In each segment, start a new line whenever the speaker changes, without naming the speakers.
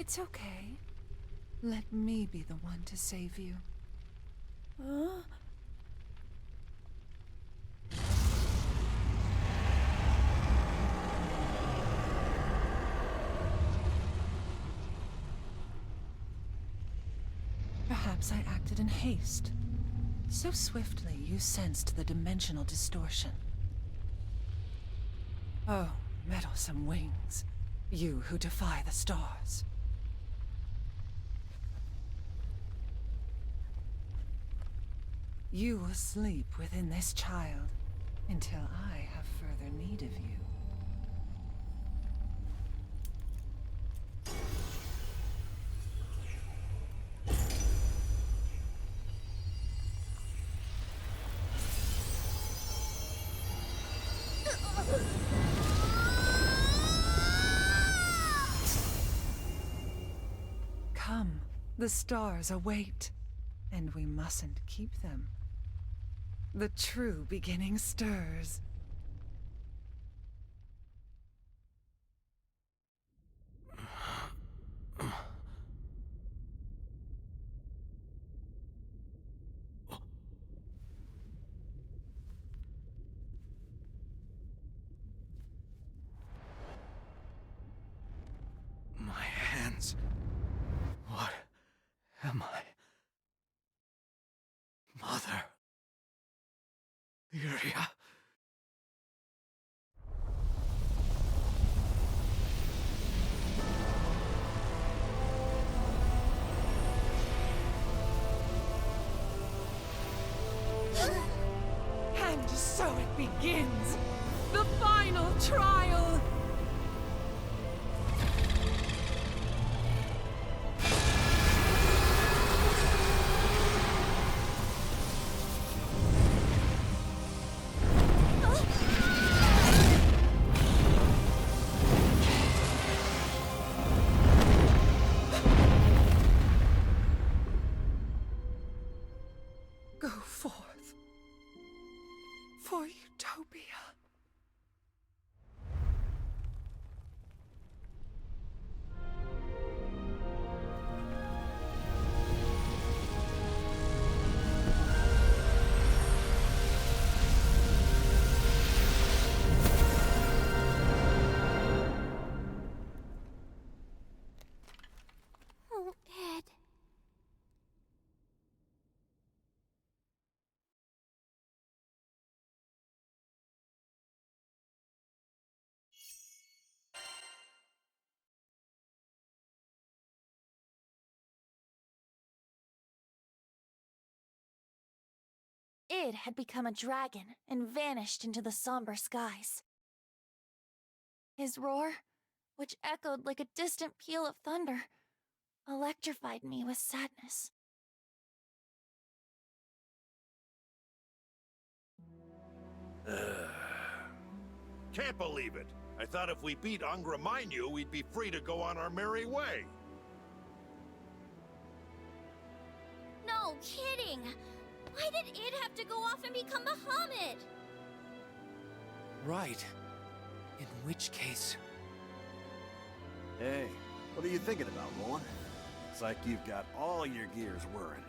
It's okay. Let me be the one to save you. Perhaps I acted in haste. So swiftly you sensed the dimensional distortion. Oh, meddlesome wings. You who defy the stars. You will sleep within this child until I have further need of you. Come, the stars await, and we mustn't keep them. The true beginning stirs.
My hands. What am I? Mother. Lyria.
And so it begins! The final trial! Go forth for Utopia.
Oh, Ed. Id had become a dragon and vanished into the somber skies. His roar, which echoed like a distant peal of thunder, electrified me with sadness.
Can't believe it. I thought if we beat Angramanyu, we'd be free to go on our merry way.
No kidding! Why did Id have to go off and become Bahamut?
Right. In which case...
Hey, what are you thinking about, Mullen? It's like you've got all your gears whirring.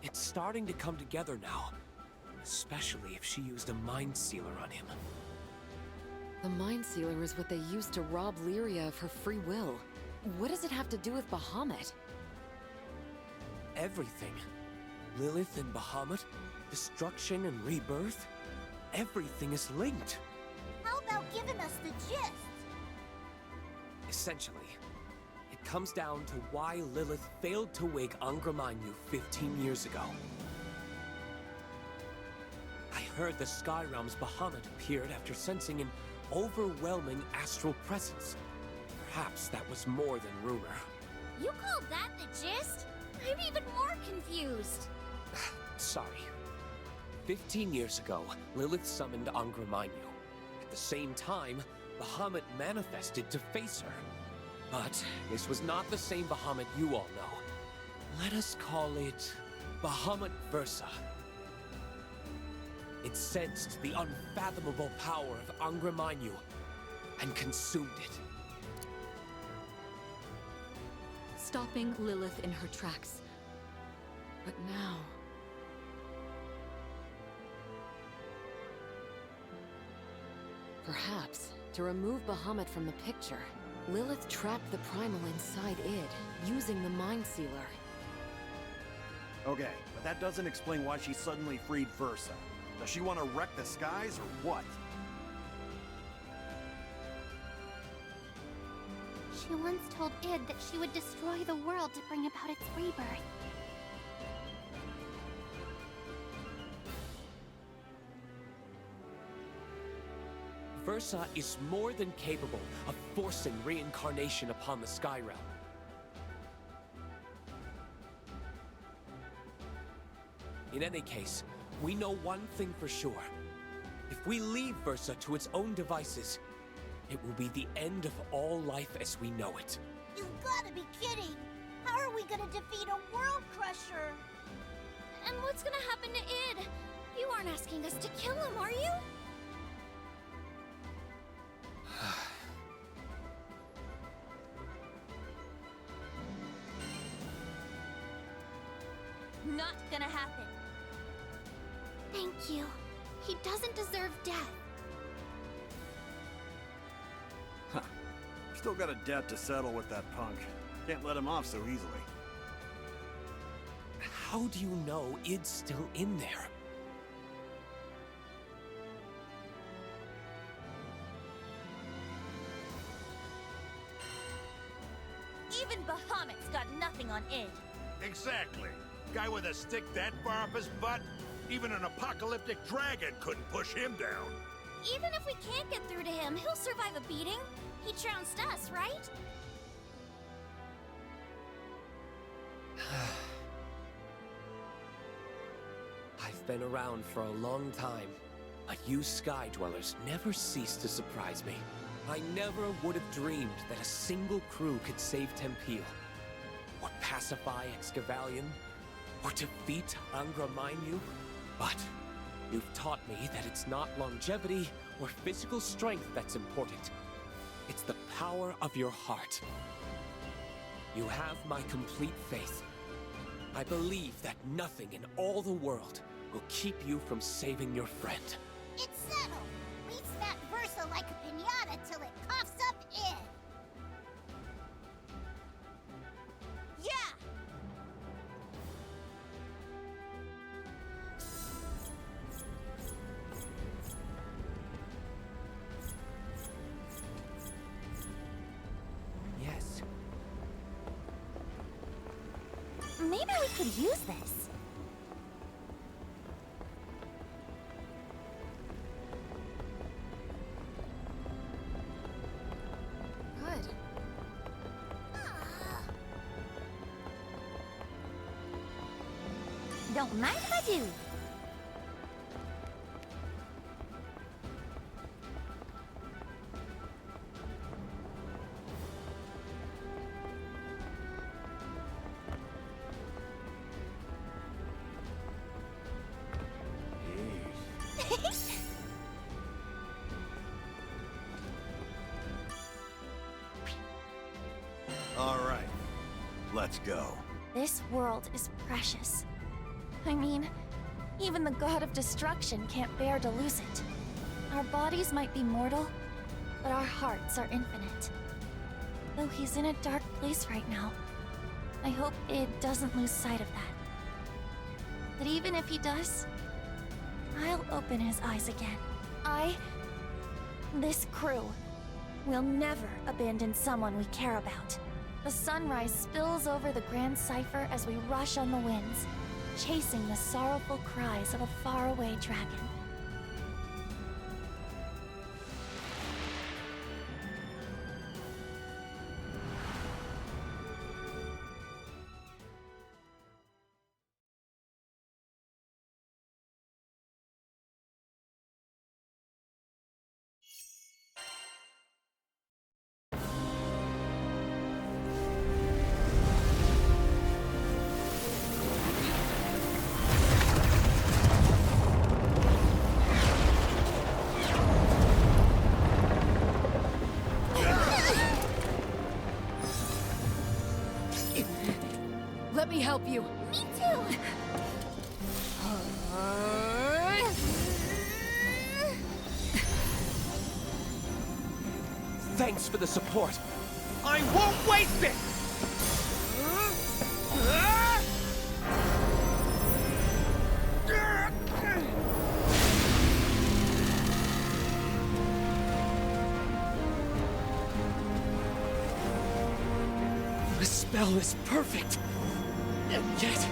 It's starting to come together now. Especially if she used a mind sealer on him.
The Mind Sealer is what they used to rob Lyria of her free will. What does it have to do with Bahamut?
Everything. Lilith and Bahamut, destruction and rebirth. Everything is linked.
How about giving us the gist?
Essentially, it comes down to why Lilith failed to wake Angramanyu 15 years ago. I heard the Sky Realm's Bahamut appeared after sensing an overwhelming astral presence. Perhaps that was more than rumor.
You call that the gist? I'm even more confused.
Sorry. 15 years ago, Lilith summoned Angramanyu. At the same time, Bahamut manifested to face her. But this was not the same Bahamut you all know. Let us call it Bahamut Versa. It sensed the unfathomable power of Angramanyu and consumed it.
stopping Lilith in her tracks. But now... Perhaps, to remove Bahamut from the picture, Lilith trapped the Primal inside id, using the Mind Sealer.
Okay, but that doesn't explain why she suddenly freed Versa. Does she want to wreck the skies, or what?
She once told Id that she would destroy the world to bring about its rebirth.
Versa is more than capable of forcing reincarnation upon the Sky Realm. In any case, we know one thing for sure. If we leave Versa to its own devices, it will be the end of all life as we know it.
You gotta be kidding! How are we gonna defeat a world crusher? And what's gonna happen to Id? You aren't asking us to kill him, are you?
Not gonna happen.
Thank you. He doesn't deserve death.
Huh. Still got a debt to settle with that punk. Can't let him off so easily.
How do you know Id's still in there?
Even Bahamut's got nothing on Id.
Exactly. Guy with a stick that far up his butt? Even an apocalyptic dragon couldn't push him down.
Even if we can't get through to him, he'll survive a beating. He trounced us, right?
I've been around for a long time, but you Sky Dwellers never cease to surprise me. I never would have dreamed that a single crew could save Tempeal, or pacify Excavalion, or defeat Angra Mainyu. But you've taught me that it's not longevity or physical strength that's important. It's the power of your heart. You have my complete faith. I believe that nothing in all the world will keep you from saving your friend.
It's settled. We smack Versa like a piñata till it coughs up Id.
Yeah!
Yes.
Maybe we could use this.
Good.
Don't mind if I do.
All right, let's go.
This world is precious. I mean, even the god of destruction can't bear to lose it. Our bodies might be mortal, but our hearts are infinite. Though he's in a dark place right now, I hope Id doesn't lose sight of that. But even if he does, I'll open his eyes again. This crew, will never abandon someone we care about. The sunrise spills over the Grand Cipher as we rush on the winds, chasing the sorrowful cries of a faraway dragon.
me help you.
Me too!
Thanks for the support. I won't waste it! The spell is perfect. And yet...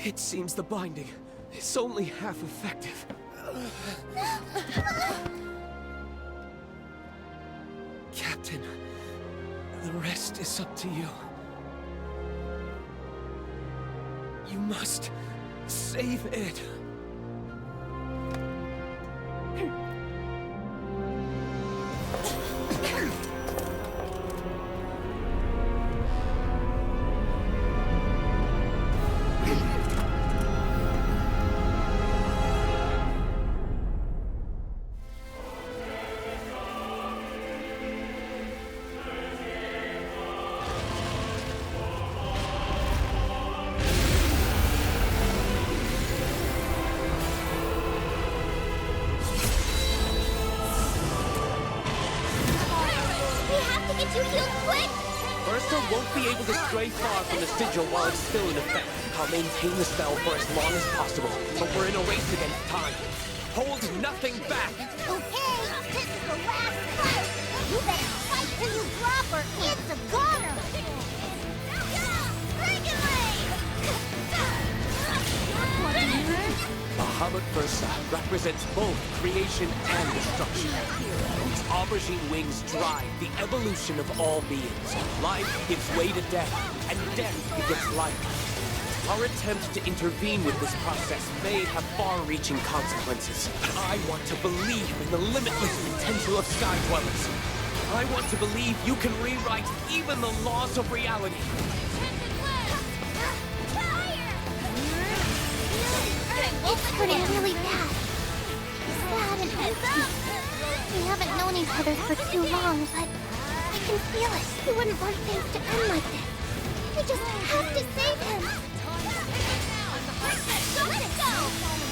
It seems the binding is only half effective. Captain, the rest is up to you. You must save it. Won't be able to stray far from the sigil while it's still in effect. I'll maintain the spell for as long as possible, but we're in a race against time. Hold nothing back!
Okay, this is the last fight! You better fight till you drop or it's a goner!
Bahamut Versa represents both creation and destruction. Its aubergine wings drive the evolution of all beings. Life gives way to death, and death begets life. Our attempt to intervene with this process may have far-reaching consequences. I want to believe in the limitless potential of Sky Dwellers. I want to believe you can rewrite even the laws of reality.
It's turning really bad. Sad and empty. We haven't known each other for too long, but I can feel it. We wouldn't want things to end like this. We just have to save him. Let's go!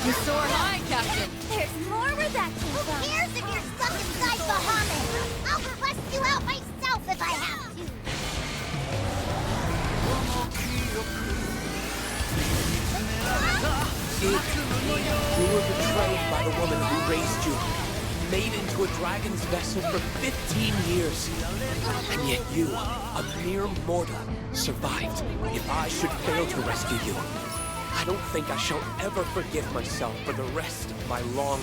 You soar high, Captain.
There's more where that came from. Who cares if you're stuck inside Bahamut? I'll bust you out myself if I have to.
You were betrayed by the woman who raised you, made into a dragon's vessel for 15 years. And yet you, a mere mortal, survived. If I should fail to rescue you, I don't think I shall ever forgive myself for the rest of my long,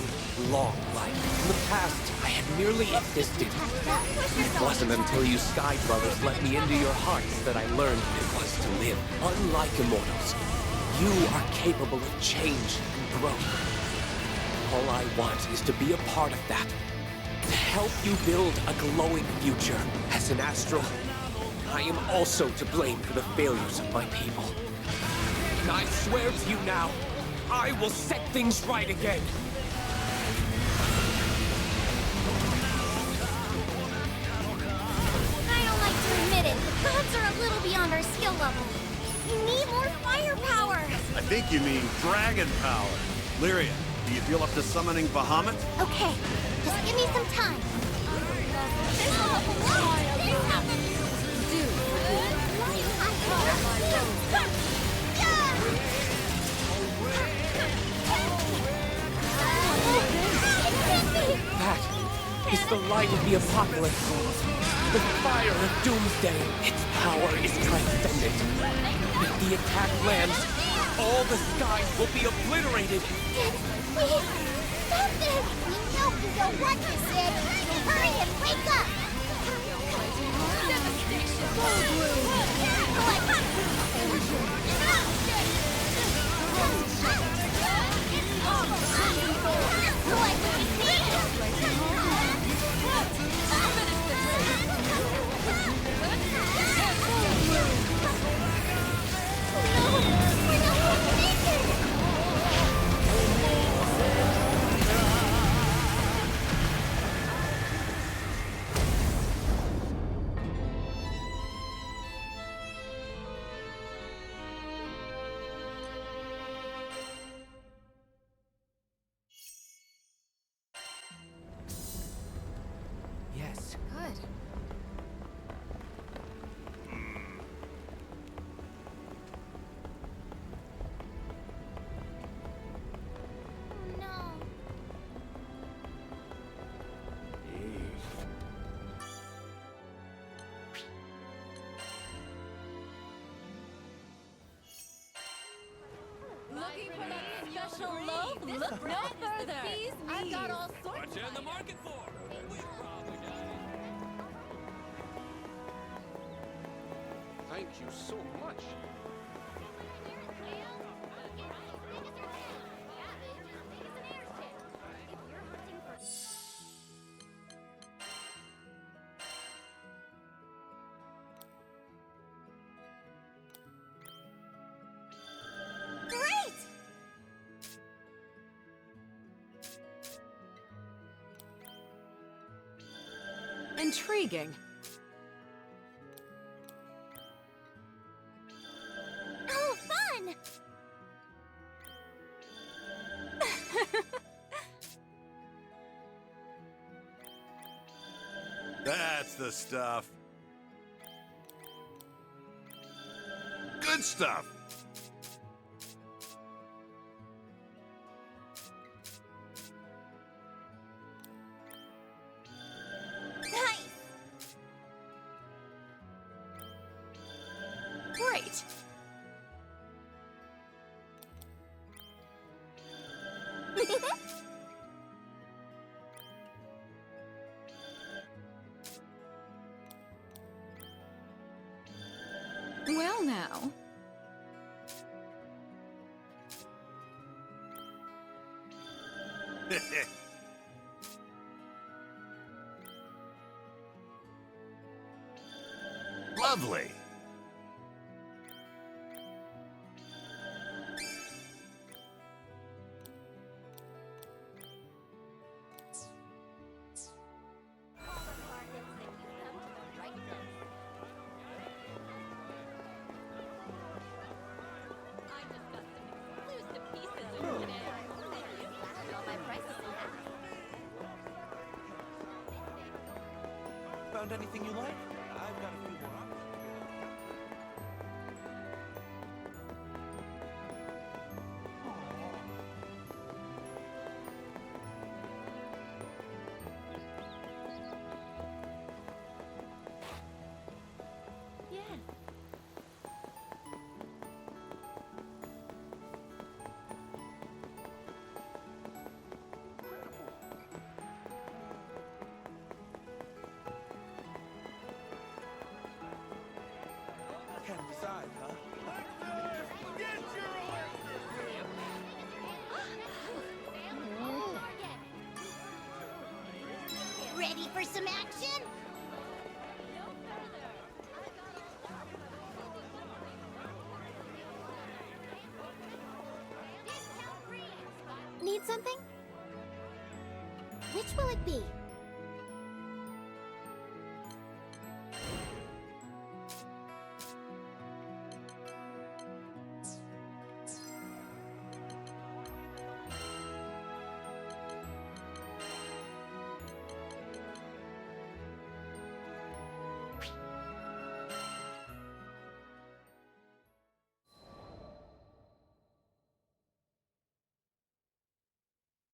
long life. In the past, I had merely existed. It wasn't until you Sky Dwellers let me into your hearts that I learned what it was to live. Unlike immortals, you are capable of change and growth. All I want is to be a part of that. To help you build a glowing future. As an Astral, I am also to blame for the failures of my people. And I swear to you now, I will set things right again.
I don't like to admit it, but gods are a little beyond our skill level. We need more firepower.
I think you mean dragon power. Lyria, do you feel up to summoning Bahamut?
Okay, just give me some time.
That is the light of the apocalypse. The fire of doomsday. Its power is transcendent. If the attack lands, all the skies will be obliterated.
Please, stop this! We know you don't want this, Sid. Hurry and wake up!
this.
Good.
Oh no.
Looking for that special loaf? Look no further. I've got all sorts.
What you in the market for? We probably got it.
Thank you so much.
Great!
Intriguing.
Oh, fun!
That's the stuff. Good stuff.
Nice! Great!
Well now.
Lovely.
Found anything you like? I've got a few more options.
Yes.
Can't decide, huh?
Ready for some action? Need something? Which will it be?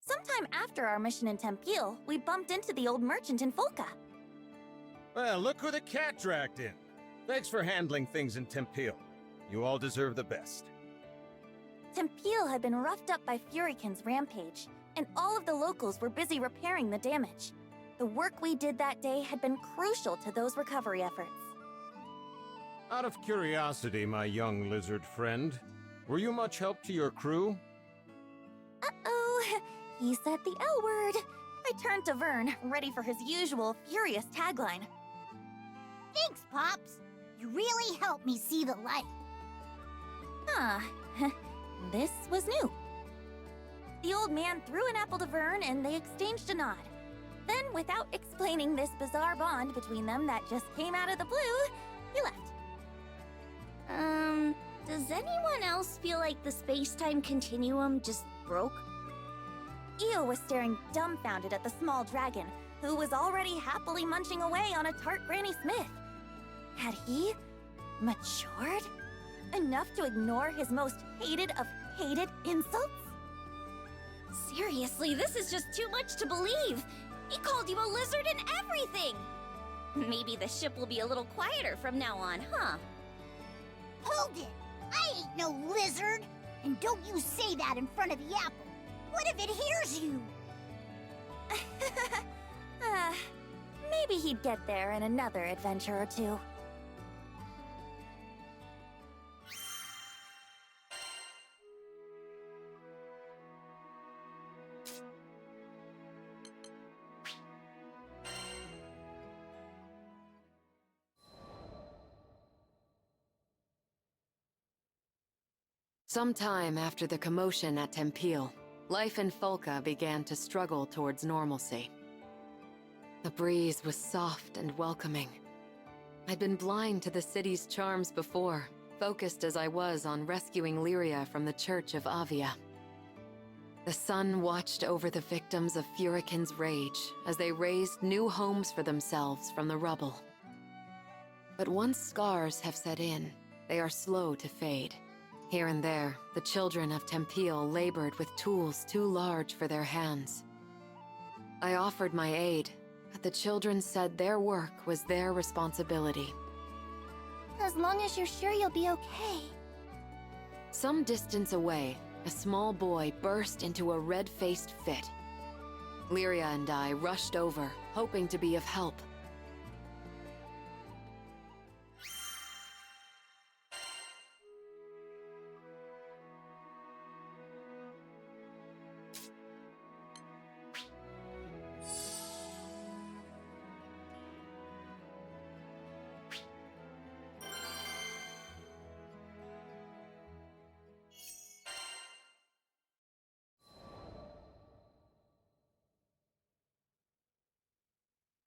Sometime after our mission in Tempeel, we bumped into the old merchant in Folka.
Well, look who the cat dragged in. Thanks for handling things in Tempeel. You all deserve the best.
Tempeel had been roughed up by Furykin's rampage, and all of the locals were busy repairing the damage. The work we did that day had been crucial to those recovery efforts.
Out of curiosity, my young lizard friend, were you much help to your crew?
Uh-oh, he said the L word. I turned to Vern, ready for his usual furious tagline.
Thanks, Pops. You really helped me see the light.
Ah, this was new. The old man threw an apple to Vern and they exchanged a nod. Then, without explaining this bizarre bond between them that just came out of the blue, he left.
Does anyone else feel like the space-time continuum just broke?
Io was staring dumbfounded at the small dragon, who was already happily munching away on a tart Granny Smith. Had he matured enough to ignore his most hated of hated insults?
Seriously, this is just too much to believe. He called you a lizard and everything. Maybe the ship will be a little quieter from now on, huh?
Hold it! I ain't no lizard! And don't you say that in front of the apple! What if it hears you?
Maybe he'd get there in another adventure or two.
Sometime after the commotion at Tempeal, life in Folca began to struggle towards normalcy. The breeze was soft and welcoming. I'd been blind to the city's charms before, focused as I was on rescuing Lyria from the Church of Avia. The sun watched over the victims of Furikin's rage as they raised new homes for themselves from the rubble. But once scars have set in, they are slow to fade. Here and there, the children of Tempeal labored with tools too large for their hands. I offered my aid, but the children said their work was their responsibility.
As long as you're sure you'll be okay.
Some distance away, a small boy burst into a red-faced fit. Lyria and I rushed over, hoping to be of help.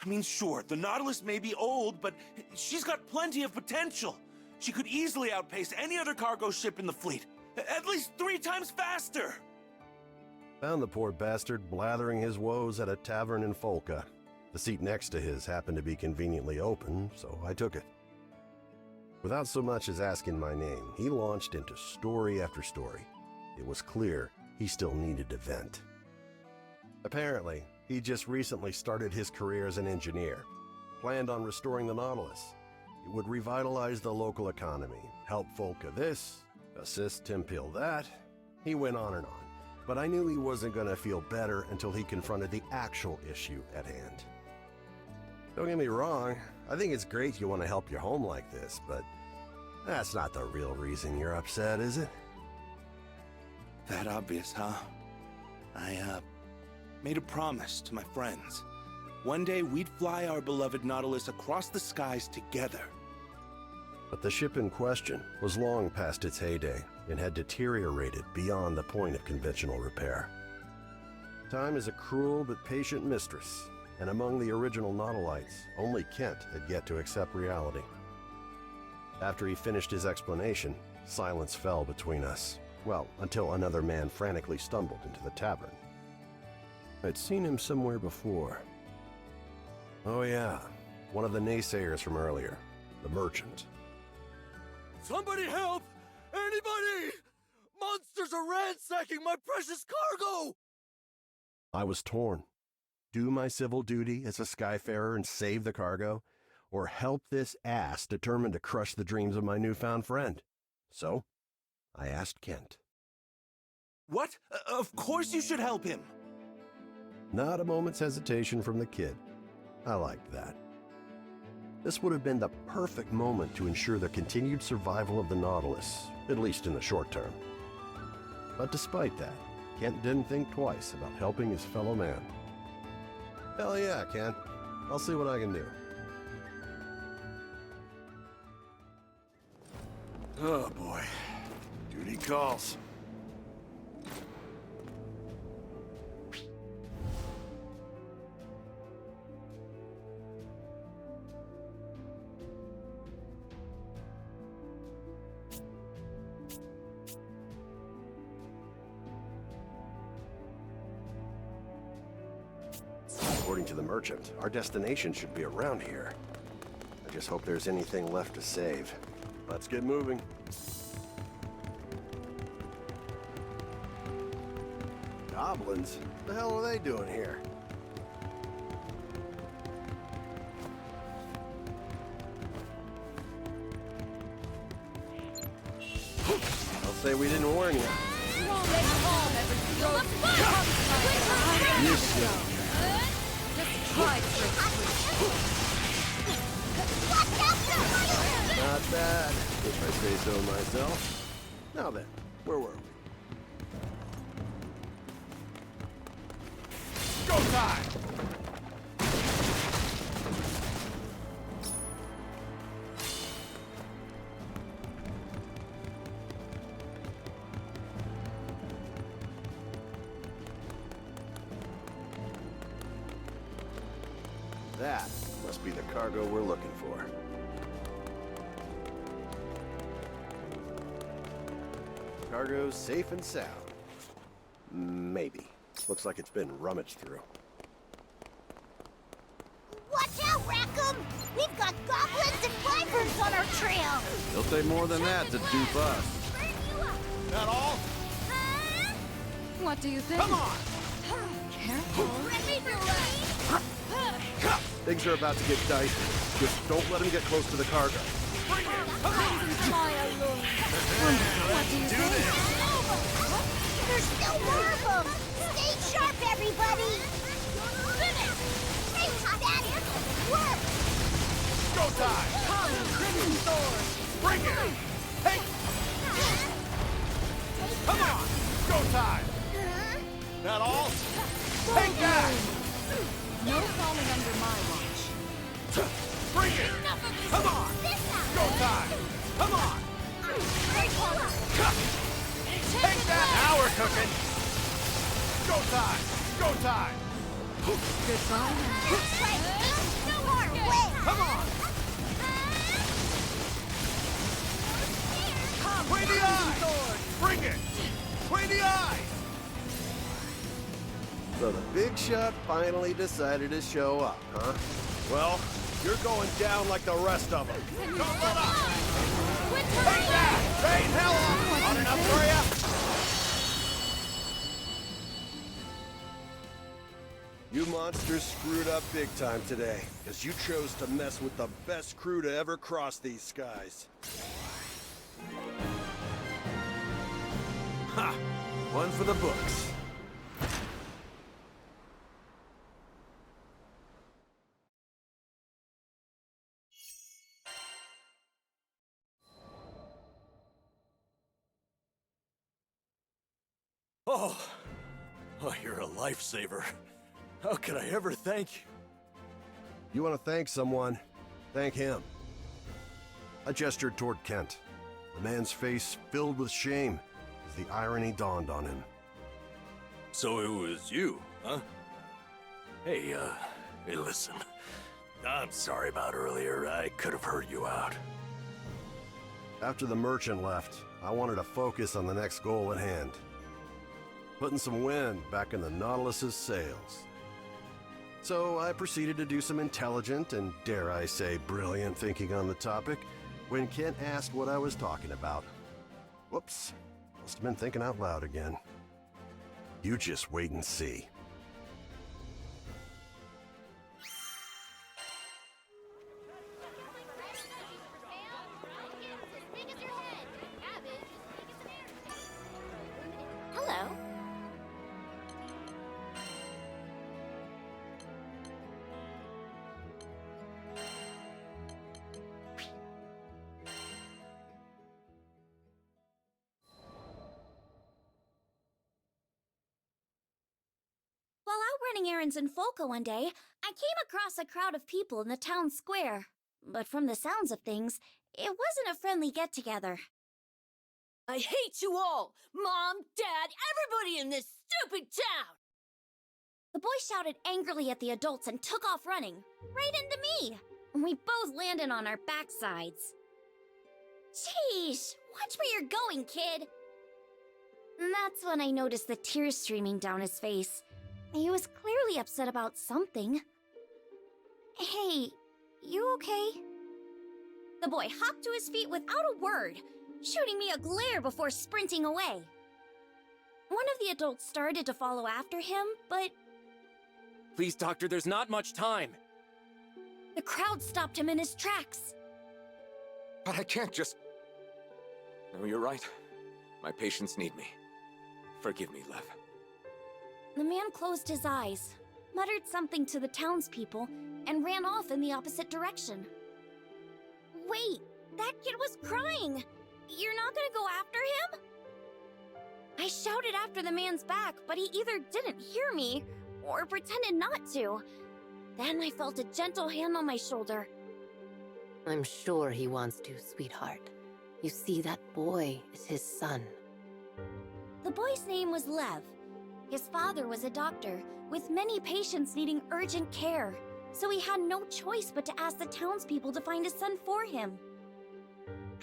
I mean, sure, the Nautilus may be old, but she's got plenty of potential. She could easily outpace any other cargo ship in the fleet, at least 3 times faster.
Found the poor bastard blathering his woes at a tavern in Folca. The seat next to his happened to be conveniently open, so I took it. Without so much as asking my name, he launched into story after story. It was clear he still needed to vent. Apparently, he just recently started his career as an engineer, planned on restoring the Nautilus. It would revitalize the local economy, help Folca this, assist Tempeal that. He went on and on, but I knew he wasn't going to feel better until he confronted the actual issue at hand. Don't get me wrong, I think it's great you want to help your home like this, but that's not the real reason you're upset, is it?
That obvious, huh? I, made a promise to my friends. One day we'd fly our beloved Nautilus across the skies together.
But the ship in question was long past its heyday and had deteriorated beyond the point of conventional repair. Time is a cruel but patient mistress, and among the original Nautilites, only Kent had yet to accept reality. After he finished his explanation, silence fell between us. Well, until another man frantically stumbled into the tavern. I'd seen him somewhere before. Oh yeah, one of the naysayers from earlier, the merchant.
Somebody help! Anybody! Monsters are ransacking my precious cargo!
I was torn. Do my civil duty as a skyfarer and save the cargo, or help this ass determined to crush the dreams of my newfound friend? So, I asked Kent.
What? Of course you should help him!
Not a moment's hesitation from the kid. I liked that. This would have been the perfect moment to ensure the continued survival of the Nautilus, at least in the short term. But despite that, Kent didn't think twice about helping his fellow man. Hell yeah, Kent. I'll see what I can do.
Oh boy. Duty calls.
According to the merchant, our destination should be around here. I just hope there's anything left to save. Let's get moving. Goblins? What the hell are they doing here? I'll say we didn't warn you. Not bad, if I say so myself. Now then, where were we?
Go time!
That must be the cargo we're looking for. Cargo's safe and sound. Maybe. Looks like it's been rummaged through.
Watch out, Rackham! We've got goblins and wyverns on our trail!
They'll take more than that to dupe us. That all?
What do you think?
Come on!
Careful.
Things are about to get dicey. Just don't let him get close to the cargo.
Bring it! Come on!
What do you think?
There's still more of them! Stay sharp, everybody! Hey, that work!
Go time!
Come, Crimson Sword!
Bring it! Hey! Come on! Go time! That all? Take that!
No falling under my watch.
Bring it! Come on! Go time! Come on! Take that! Now we're cooking! Go time! Go time!
Goodbye.
No more! Wait!
Come on! Between the eyes! Bring it! Between the eyes!
So the big shot finally decided to show up, huh?
Well, you're going down like the rest of them. Don't let up! Take that! Rain hell off! Not enough for you?
You monsters screwed up big time today, because you chose to mess with the best crew to ever cross these skies.
Ha! One for the books. Oh, you're a lifesaver. How could I ever thank you?
You want to thank someone? Thank him. I gestured toward Kent. The man's face filled with shame as the irony dawned on him.
So it was you, huh? Hey, listen. I'm sorry about earlier. I could have heard you out.
After the merchant left, I wanted to focus on the next goal at hand. Putting some wind back in the Nautilus's sails. So I proceeded to do some intelligent and, dare I say, brilliant thinking on the topic when Kent asked what I was talking about. Whoops, must have been thinking out loud again. You just wait and see.
Hello. While out running errands in Folka one day, I came across a crowd of people in the town square. But from the sounds of things, it wasn't a friendly get-together.
I hate you all! Mom, Dad, everybody in this stupid town!
The boy shouted angrily at the adults and took off running, right into me. We both landed on our backsides. Sheesh, watch where you're going, kid. And that's when I noticed the tears streaming down his face. He was clearly clearly upset about something. Hey, you okay? The boy hopped to his feet without a word, shooting me a glare before sprinting away. One of the adults started to follow after him, but
Please, Doctor, there's not much time.
the crowd stopped him in his tracks.
But I can't just... No, you're right. My patients need me. Forgive me, Lev.
The man closed his eyes, muttered something to the townspeople, and ran off in the opposite direction. Wait, that kid was crying! You're not gonna go after him? I shouted after the man's back, but he either didn't hear me, or pretended not to. Then I felt a gentle hand on my shoulder.
I'm sure he wants to, sweetheart. You see, that boy is his son.
The boy's name was Lev. His father was a doctor, with many patients needing urgent care, so he had no choice but to ask the townspeople to find a son for him.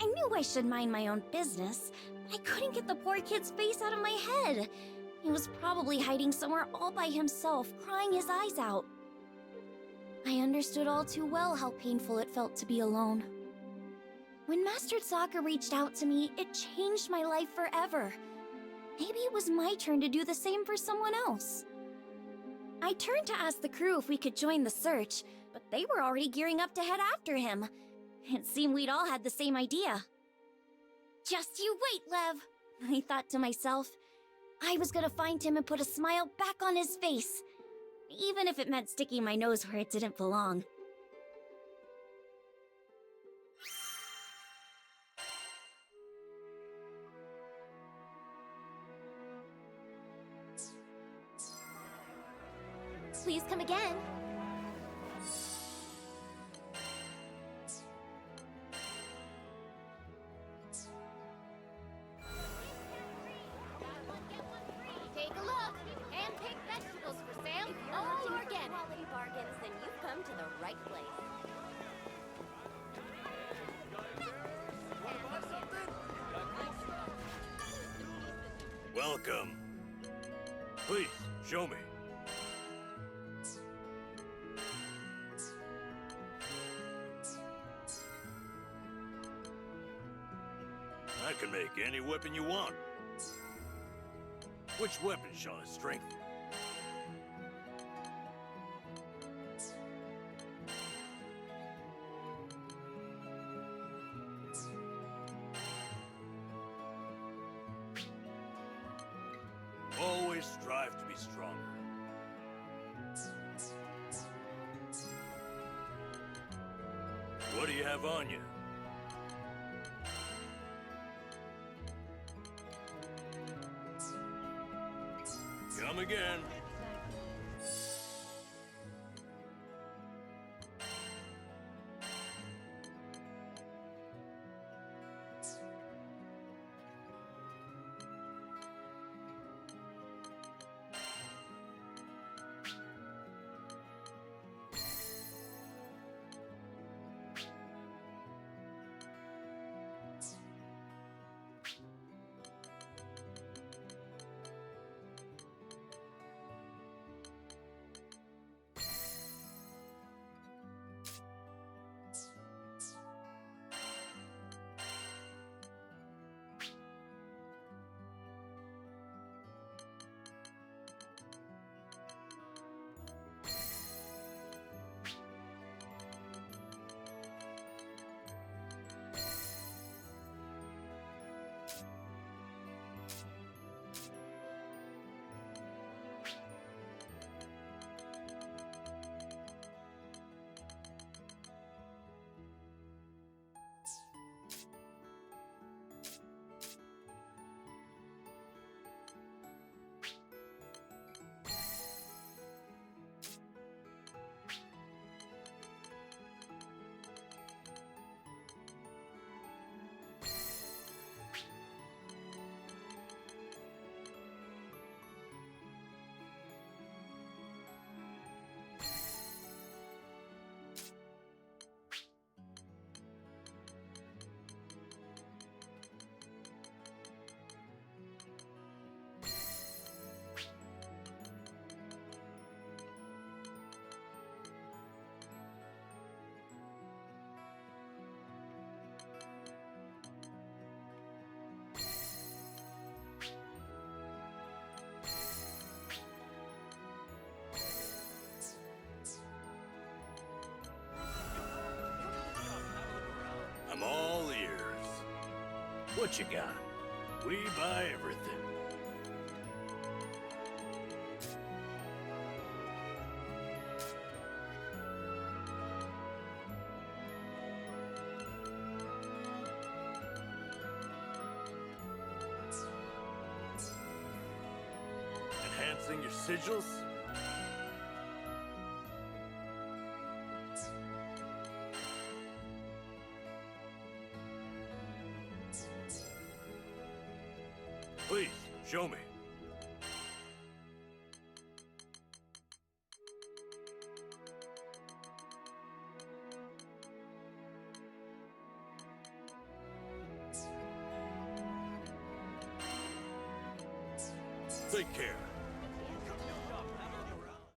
I knew I should mind my own business, but I couldn't get the poor kid's face out of my head. He was probably hiding somewhere all by himself, crying his eyes out. I understood all too well how painful it felt to be alone. When Master Sokka reached out to me, it changed my life forever. Maybe it was my turn to do the same for someone else. I turned to ask the crew if we could join the search, but they were already gearing up to head after him. It seemed we'd all had the same idea. Just you wait, Lev, I thought to myself. I was gonna find him and put a smile back on his face, even if it meant sticking my nose where it didn't belong.
Please come again.
Take a look. Hand-picked vegetables for sale. All organic. Quality bargains, then you've come to the right place.
Welcome. Please, show me. I can make any weapon you want. Which weapon shall I strengthen? Always strive to be stronger. What do you have on you? Come again. What you got? We buy everything. Enhancing your sigils? Please, show me. Take care.